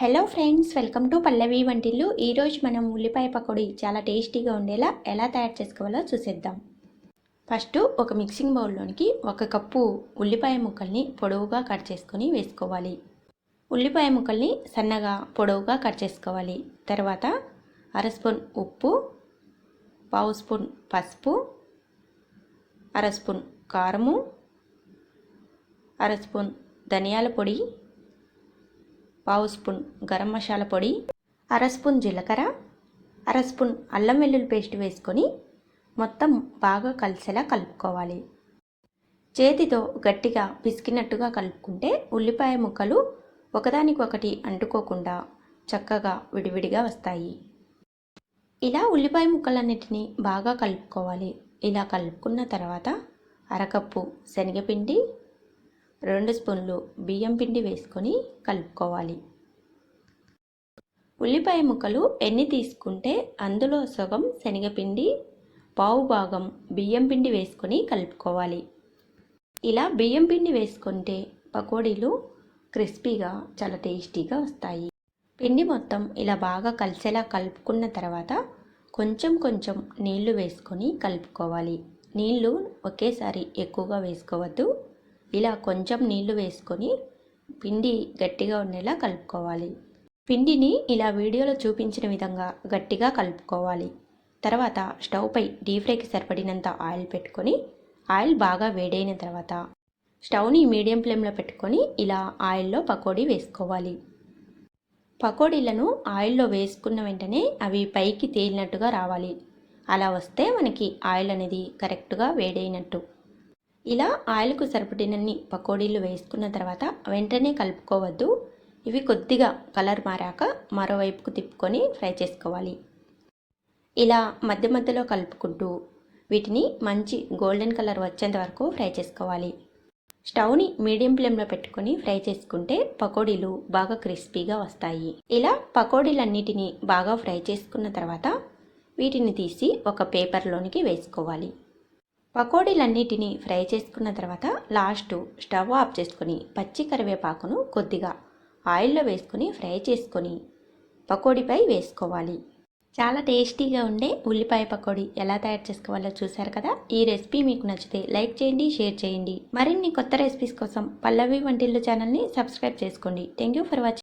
Hello friends, welcome to పల్లవి వంటిల్లు. ఈరోజు మనం ఉల్లిపాయ పకోడీ చాలా టేస్టీగా ఉండేలా ఎలా తయారు చేసుకోవాలో చూసేద్దాం. ఫస్ట్ ఒక మిక్సింగ్ బౌల్లోనికి 1 కప్పు ఉల్లిపాయ ముక్కల్ని పొడవుగా కట్ చేసుకొని వేసుకోవాలి. ఉల్లిపాయ ముక్కల్ని సన్నగా పొడవుగా కట్ చేసుకోవాలి. తర్వాత 1/2 స్పూన్ ఉప్పు, 1/2 స్పూన్ పసుపు, 1/2 స్పూన్ కారము, 1/2 స్పూన్ ధనియాల పొడి, 1/2 స్పూన్ గరం మసాలా పొడి, 1/2 స్పూన్ జీలకర్ర, 1/2 స్పూన్ అల్లం వెల్లుల్లి పేస్ట్ వేసుకొని మొత్తం బాగా కలిసేలా కలుపుకోవాలి. చేతితో గట్టిగా పిసికినట్టుగా కలుపుకుంటే ఉల్లిపాయ ముక్కలు ఒకదానికొకటి అంటుకోకుండా చక్కగా విడివిడిగా వస్తాయి. ఇలా ఉల్లిపాయ ముక్కలన్నిటినీ బాగా కలుపుకోవాలి. ఇలా కలుపుకున్న తర్వాత 1/2 కప్పు శనగపిండి, 2 స్పూన్లు బియ్యం పిండి వేసుకొని కలుపుకోవాలి. ఉల్లిపాయ ముక్కలు ఎన్ని తీసుకుంటే అందులో సగం శనగపిండి, పావు భాగం బియ్యం పిండి వేసుకొని కలుపుకోవాలి. ఇలా బియ్యం పిండి వేసుకుంటే పకోడీలు క్రిస్పీగా చాలా టేస్టీగా వస్తాయి. పిండి మొత్తం ఇలా బాగా కలిసేలా కలుపుకున్న తర్వాత కొంచెం కొంచెం నీళ్లు వేసుకొని కలుపుకోవాలి. నీళ్లు ఒకేసారి ఎక్కువగా వేసుకోవద్దు. ఇలా కొంచెం నీళ్లు వేసుకొని పిండి గట్టిగా ఉండేలా కలుపుకోవాలి. పిండిని ఇలా వీడియోలో చూపించిన విధంగా గట్టిగా కలుపుకోవాలి. తర్వాత స్టవ్ పై డీప్ ఫ్రైకి సరిపడినంత ఆయిల్ పెట్టుకొని ఆయిల్ బాగా వేడైన తర్వాత స్టవ్ని మీడియం ఫ్లేమ్లో పెట్టుకొని ఇలా ఆయిల్లో పకోడీ వేసుకోవాలి. పకోడీలను ఆయిల్లో వేసుకున్న వెంటనే అవి పైకి తేలినట్టుగా రావాలి. అలా వస్తే మనకి ఆయిల్ అనేది కరెక్ట్గా వేడైనట్టు. ఇలా ఆయిల్కు సరిపడినన్ని పకోడీలు వేసుకున్న తర్వాత వెంటనే కలుపుకోవద్దు. ఇవి కొద్దిగా కలర్ మారాక మరోవైపుకు తిప్పుకొని ఫ్రై చేసుకోవాలి. ఇలా మధ్య మధ్యలో కలుపుకుంటూ వీటిని మంచి గోల్డెన్ కలర్ వచ్చేంత వరకు ఫ్రై చేసుకోవాలి. స్టవ్ని మీడియం ఫ్లేమ్లో పెట్టుకొని ఫ్రై చేసుకుంటే పకోడీలు బాగా క్రిస్పీగా వస్తాయి. ఇలా పకోడీలన్నిటినీ బాగా ఫ్రై చేసుకున్న తర్వాత వీటిని తీసి ఒక పేపర్లోనికి వేసుకోవాలి. పకోడీలన్నిటినీ ఫ్రై చేసుకున్న తర్వాత లాస్ట్ స్టవ్ ఆఫ్ చేసుకొని పచ్చి కరివేపాకును కొద్దిగా ఆయిల్లో వేసుకొని ఫ్రై చేసుకొని పకోడీపై వేసుకోవాలి. చాలా టేస్టీగా ఉండే ఉల్లిపాయ పకోడీ ఎలా తయారు చేసుకోవాలో చూశారు కదా. ఈ రెసిపీ మీకు నచ్చితే లైక్ చేయండి, షేర్ చేయండి. మరిన్ని కొత్త రెసిపీస్ కోసం పల్లవి వంటిల్లు ఛానల్ని సబ్స్క్రైబ్ చేసుకోండి. Thank you for watching.